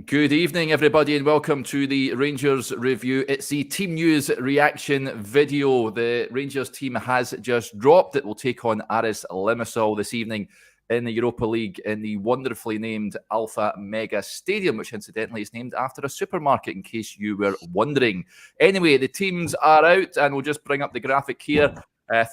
Good evening, everybody, and welcome to the Rangers review. It's the team news reaction video. The Rangers team has just dropped. It will take on Aris Limassol this evening in the Europa League in the wonderfully named Alphamega Stadium, which incidentally is named after a supermarket, in case you were wondering. Anyway, the teams are out, and we'll just bring up the graphic here.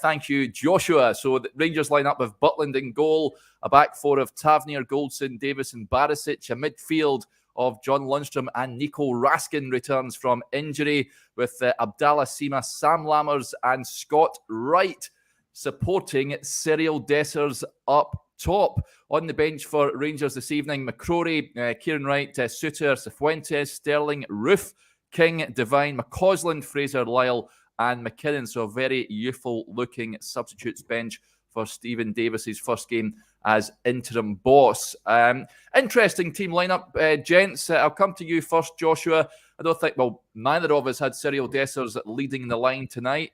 Thank you, Joshua. So the Rangers line up with Butland in goal, a back four of Tavernier, Goldson, Davis and Barisic, a midfield of John Lundstrom, and Nico Raskin returns from injury, with Abdallah Sima, Sam Lammers and Scott Wright supporting Cyril Dessers up top. On the bench for Rangers this evening, McCrory, Kieran Wright, Suter, Cifuentes, Sterling, Roof, King, Devine, McCausland, Fraser, Lyle and McKinnon. So a very youthful looking substitutes bench for Stephen Davis's first game as interim boss. Interesting team lineup, gents. I'll come to you first, Joshua. I don't think, neither of us had Cyril Dessers leading the line tonight.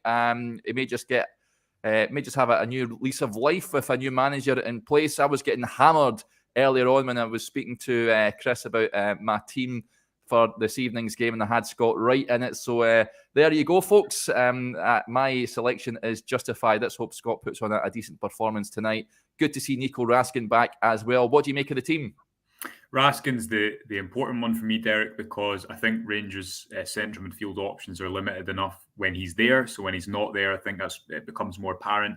He may just have a new lease of life with a new manager in place. I was getting hammered earlier on when I was speaking to Chris about my team for this evening's game, and I had Scott Wright in it. So there you go, folks. My selection is justified. Let's hope Scott puts on a decent performance tonight. Good to see Nico Raskin back as well. What do you make of the team? Raskin's the important one for me, Derek, because I think Rangers' central midfield options are limited enough when he's there. So when he's not there, I think it becomes more apparent.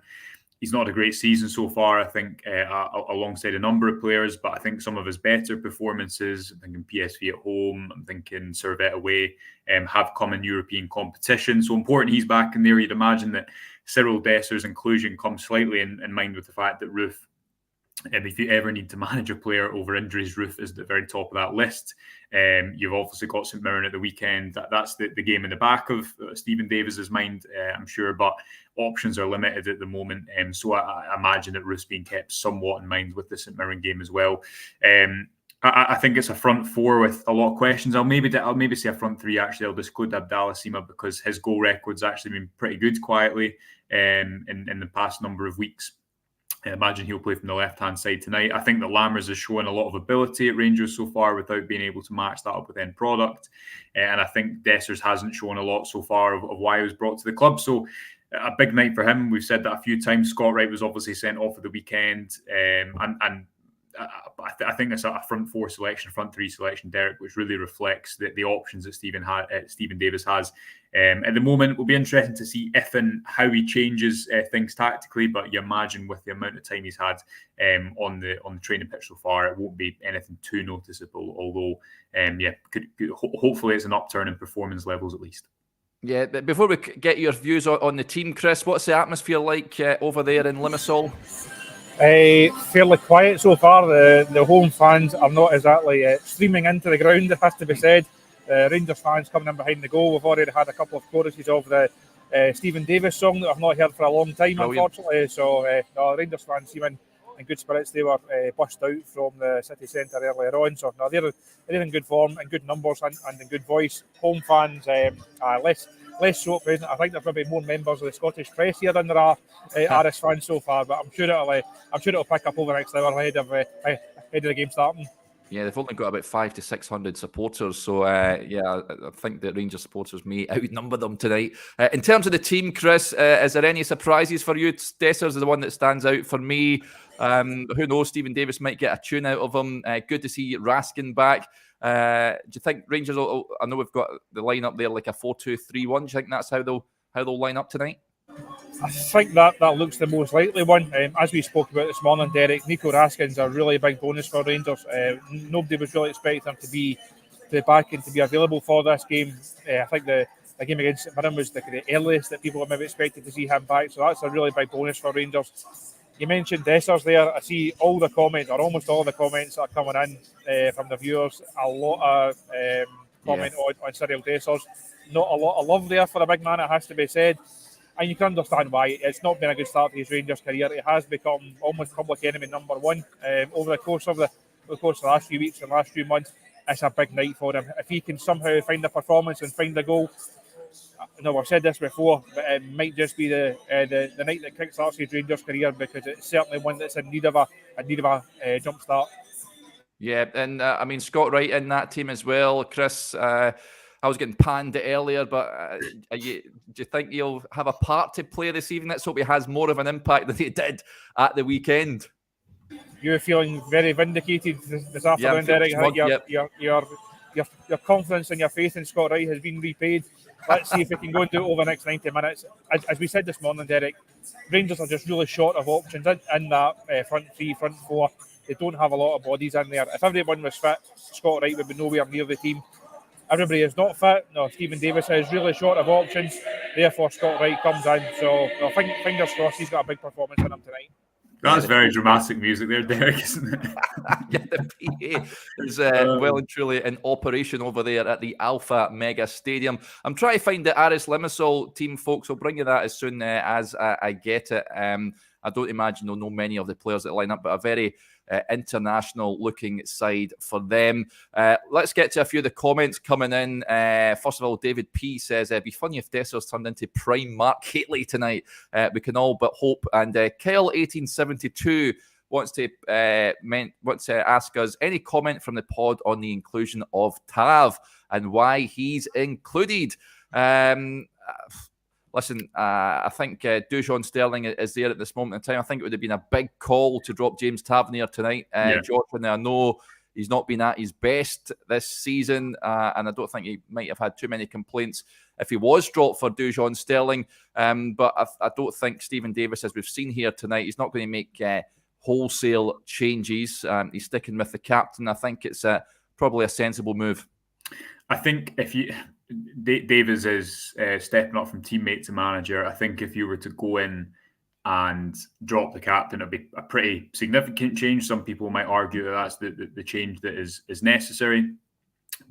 He's not a great season so far, I think, alongside a number of players, but I think some of his better performances, I'm thinking PSV at home, I'm thinking Servette away, have come in European competition. So important he's back in there. You'd imagine that Cyril Dessers' inclusion comes slightly in mind with the fact that Roof, if you ever need to manage a player over injuries, Roof is at the very top of that list. You've obviously got St Mirren at the weekend. That's the game in the back of Stephen Davis's mind, I'm sure, but options are limited at the moment. So I imagine that Roof's being kept somewhat in mind with the St Mirren game as well. I think it's a front four with a lot of questions. I'll maybe say a front three, actually. I'll disclose Abdallah Sima because his goal record's actually been pretty good quietly in the past number of weeks. I imagine he'll play from the left-hand side tonight. I think that Lammers has shown a lot of ability at Rangers so far without being able to match that up with end product. And I think Dessers hasn't shown a lot so far of why he was brought to the club. So a big night for him. We've said that a few times. Scott Wright was obviously sent off at the weekend. I think it's a front four selection, front three selection, Derek, which really reflects the options that Stephen Davis has. At the moment, it will be interesting to see if and how he changes things tactically. But you imagine with the amount of time he's had on the training pitch so far, it won't be anything too noticeable. Although, hopefully it's an upturn in performance levels at least. Yeah, but before we get your views on the team, Chris, what's the atmosphere like over there in Limassol? Fairly quiet so far. The home fans are not exactly streaming into the ground, it has to be said. Rangers fans coming in behind the goal. We've already had a couple of choruses of the Stephen Davis song that I've not heard for a long time, unfortunately. So Rangers fans seem in good spirits. They were bussed out from the city centre earlier on. So they're in good form and good numbers and in good voice. Home fans, less so at present. I think there's maybe more members of the Scottish press here than there are Aris fans so far, but I'm sure it'll pick up over the next hour ahead of the game starting. Yeah, they've only got about 500 to 600 supporters, so I think the Rangers supporters may outnumber them tonight. In terms of the team, Chris, is there any surprises for you? Dessers is the one that stands out for me. Who knows? Stephen Davis might get a tune out of him. Good to see Raskin back. Do you think Rangers I know we've got the lineup there like a 4-2-3-1. Do you think that's how they'll line up tonight? I think that looks the most likely one. As we spoke about this morning, Derek, Nico Raskin's a really big bonus for Rangers. Nobody was really expecting him to be back and to be available for this game. I think the game against St Mirren was the earliest that people were maybe expected to see him back, so that's a really big bonus for Rangers. You mentioned Dessers there. I see all the comments, or almost all the comments that are coming in from the viewers. A lot of comment on Cyril Dessers. Not a lot of love there for the big man, it has to be said. And you can understand why. It's not been a good start to his Rangers career. It has become almost public enemy number one over the course of the last few weeks and last few months. It's a big night for him. If he can somehow find a performance and find a goal, I've said this before, but it might just be the night that kickstarts his Rangers career, because it's certainly one that's in need of a jump start. Yeah, and I mean, Scott Wright in that team as well. Chris, I was getting panned earlier, but do you think he'll have a part to play this evening? Let's hope he has more of an impact than he did at the weekend. You're feeling very vindicated this afternoon, Derek. I think your confidence and your faith in Scott Wright has been repaid. Let's see if we can go and do it over the next 90 minutes. As we said this morning, Derek, Rangers are just really short of options in that front three, front four. They don't have a lot of bodies in there. If everyone was fit, Scott Wright would be nowhere near the team. Everybody is not fit. No, Stephen Davis is really short of options. Therefore, Scott Wright comes in. So, fingers crossed, he's got a big performance in him tonight. That's very dramatic music there, Derek, isn't it? Yeah, the PA is well and truly in operation over there at the Alphamega Stadium. I'm trying to find the Aris Limassol team, folks. I'll bring you that as soon as I get it. I don't imagine they'll know many of the players that line up, but a very international looking side for them. Let's get to a few of the comments coming in. First of all, David P says, it'd be funny if Dessers turned into prime Mark Hateley tonight. We can all but hope. And Kyle1872 wants to ask us any comment from the pod on the inclusion of Tav and why he's included. Listen, I think Dujon Sterling is there at this moment in time. I think it would have been a big call to drop James Tavernier tonight. Jordan, I know he's not been at his best this season, and I don't think he might have had too many complaints if he was dropped for Dujon Sterling. But I don't think Stephen Davis, as we've seen here tonight, he's not going to make wholesale changes. He's sticking with the captain. I think it's probably a sensible move. I think if you... Davis is stepping up from teammate to manager. I think if you were to go in and drop the captain, it'd be a pretty significant change. Some people might argue that that's the change that is necessary.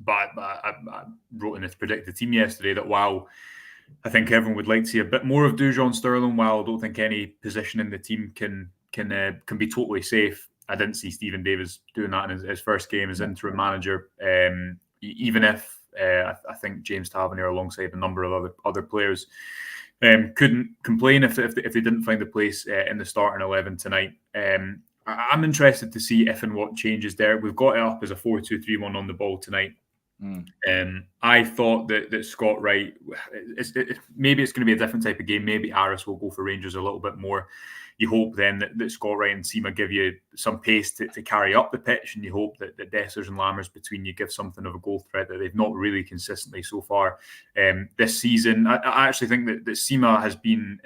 But I wrote in this predicted team yesterday that while I think everyone would like to see a bit more of Dujon Sterling, while I don't think any position in the team can be totally safe, I didn't see Stephen Davis doing that in his first game as interim manager. Even if I think James Tavernier, alongside a number of other players, couldn't complain if they didn't find a place in the starting 11 tonight. I'm interested to see if and what changes there. We've got it up as a 4-2-3-1 on the ball tonight. I thought that Scott Wright, maybe it's going to be a different type of game. Maybe Aris will go for Rangers a little bit more. You hope then that Scott Wright and Sima give you some pace to carry up the pitch, and you hope that Dessers and Lammers between you give something of a goal threat that they've not really consistently so far this season. I actually think that Sima has been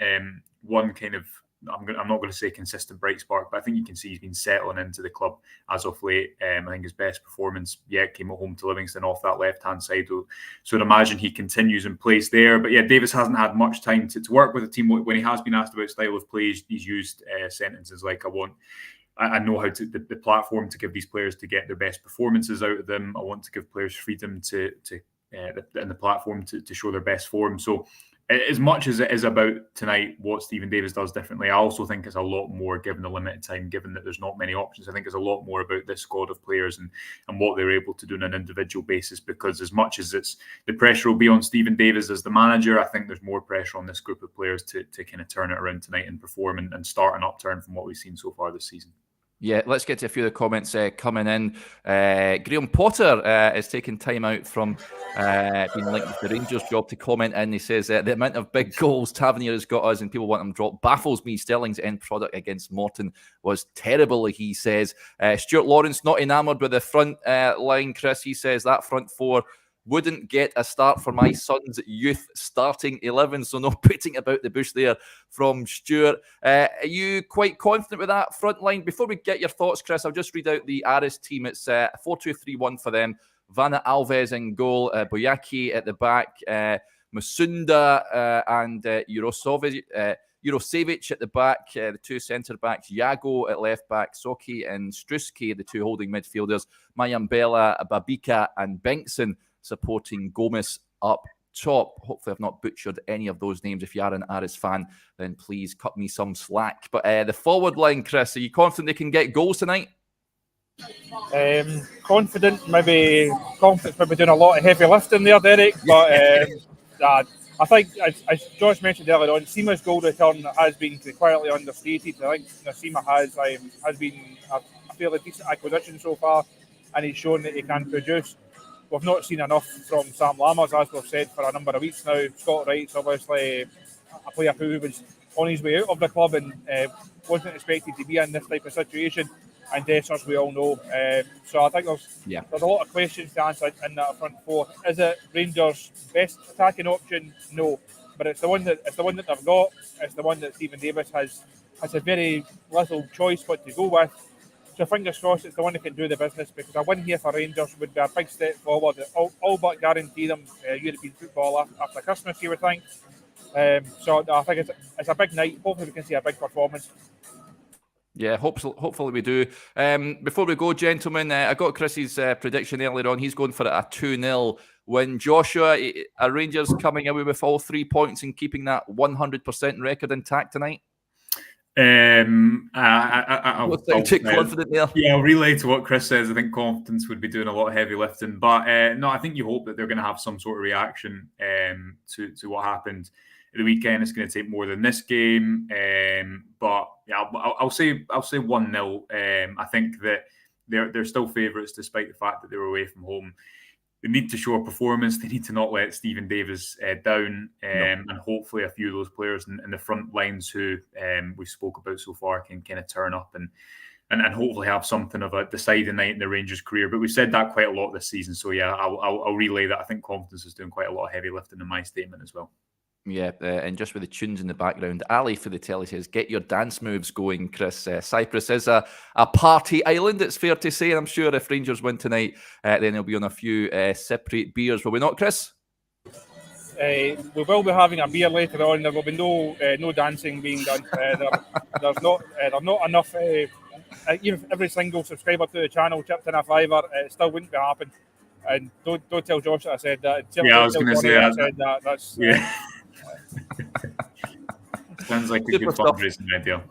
one kind of, I'm not going to say consistent bright spark, but I think you can see he's been settling into the club as of late. I think his best performance came at home to Livingston off that left-hand side. So I'd imagine he continues in place there. But Davis hasn't had much time to work with the team. When he has been asked about style of play, he's used sentences like, I know how to the platform to give these players to get their best performances out of them. I want to give players freedom to and the platform to show their best form. So as much as it is about tonight, what Stephen Davis does differently, I also think it's a lot more, given the limited time, given that there's not many options. I think it's a lot more about this squad of players and what they're able to do on an individual basis, because as much as the pressure will be on Stephen Davis as the manager, I think there's more pressure on this group of players to kind of turn it around tonight and perform and start an upturn from what we've seen so far this season. Yeah, let's get to a few of the comments coming in. Graham Potter is taking time out from being linked with the Rangers job to comment in. He says, the amount of big goals Tavernier has got us and people want him dropped baffles me. Sterling's end product against Morton was terrible, he says. Stuart Lawrence, not enamoured with the front line, Chris. He says that front four wouldn't get a start for my son's youth starting 11. So no putting about the bush there from Stuart. Are you quite confident with that front line? Before we get your thoughts, Chris, I'll just read out the Aris team. It's 4-2-3-1 for them. Vanna Alves in goal, Boyaki at the back, Masunda and Jurosevic at the back, the two centre-backs, Yago at left-back, Soki and Struski, the two holding midfielders, Mayambela, Babika and Bengtson supporting Gomez up top. Hopefully I've not butchered any of those names. If you are an Aris fan, then please cut me some slack. But the forward line, Chris, are you confident they can get goals tonight? Confident, maybe doing a lot of heavy lifting there, Derek. But I think, as Josh mentioned earlier on, Seema's goal return has been quietly understated. I think Seema has been a fairly decent acquisition so far. and he's shown that he can produce. We've not seen enough from Sam Lammers, as we've said, for a number of weeks now. Scott Wright's obviously a player who was on his way out of the club and wasn't expected to be in this type of situation. And Dessers, we all know. So I think there's a lot of questions to answer in that front four. Is it Rangers' best attacking option? No, but it's the one that they've got. It's the one that Stephen Davis has a very little choice what to go with. So fingers crossed it's the one that can do the business, because a win here for Rangers would be a big step forward. All but guarantee them European football after Christmas, you would think. So I think it's a big night. Hopefully we can see a big performance. Yeah, hopefully we do. Before we go, gentlemen, I got Chris's prediction earlier on. He's going for a 2-0 win. Joshua, are Rangers coming away with all 3 points and keeping that 100% record intact tonight? I'll confident there. Yeah, I'll relay to what Chris says. I think confidence would be doing a lot of heavy lifting, but no, I think you hope that they're going to have some sort of reaction to what happened at the weekend. It's going to take more than this game, but yeah, I'll say 1-0. I think that they're still favourites despite the fact that they were away from home. They need to show a performance. They need to not let Stephen Davis down, and hopefully a few of those players in the front lines who we spoke about so far can kind of turn up and hopefully have something of a deciding night in the Rangers' career. But we've said that quite a lot this season, so yeah, I'll relay that. I think confidence is doing quite a lot of heavy lifting in my statement as well. Yeah, and just with the tunes in the background, Ali for the telly says, get your dance moves going, Chris. Cyprus is a party island, it's fair to say. And I'm sure if Rangers win tonight, then they'll be on a few separate beers. Will we not, Chris? We will be having a beer later on. There will be no dancing being done. There's not enough. Even if every single subscriber to the channel chipped in a fiver, it still wouldn't be happening. And don't tell Josh that I said that. I was going to say that. That's sounds like a good fundraising idea.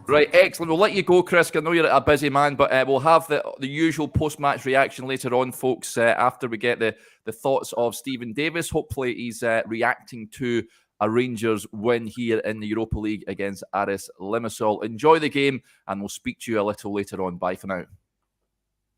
Right, excellent. We'll let you go, Chris. I know you're a busy man, but we'll have the usual post-match reaction later on, folks, after we get the thoughts of Stephen Davis. Hopefully he's reacting to a Rangers win here in the Europa League against Aris Limassol. Enjoy the game, and we'll speak to you a little later on. Bye for now.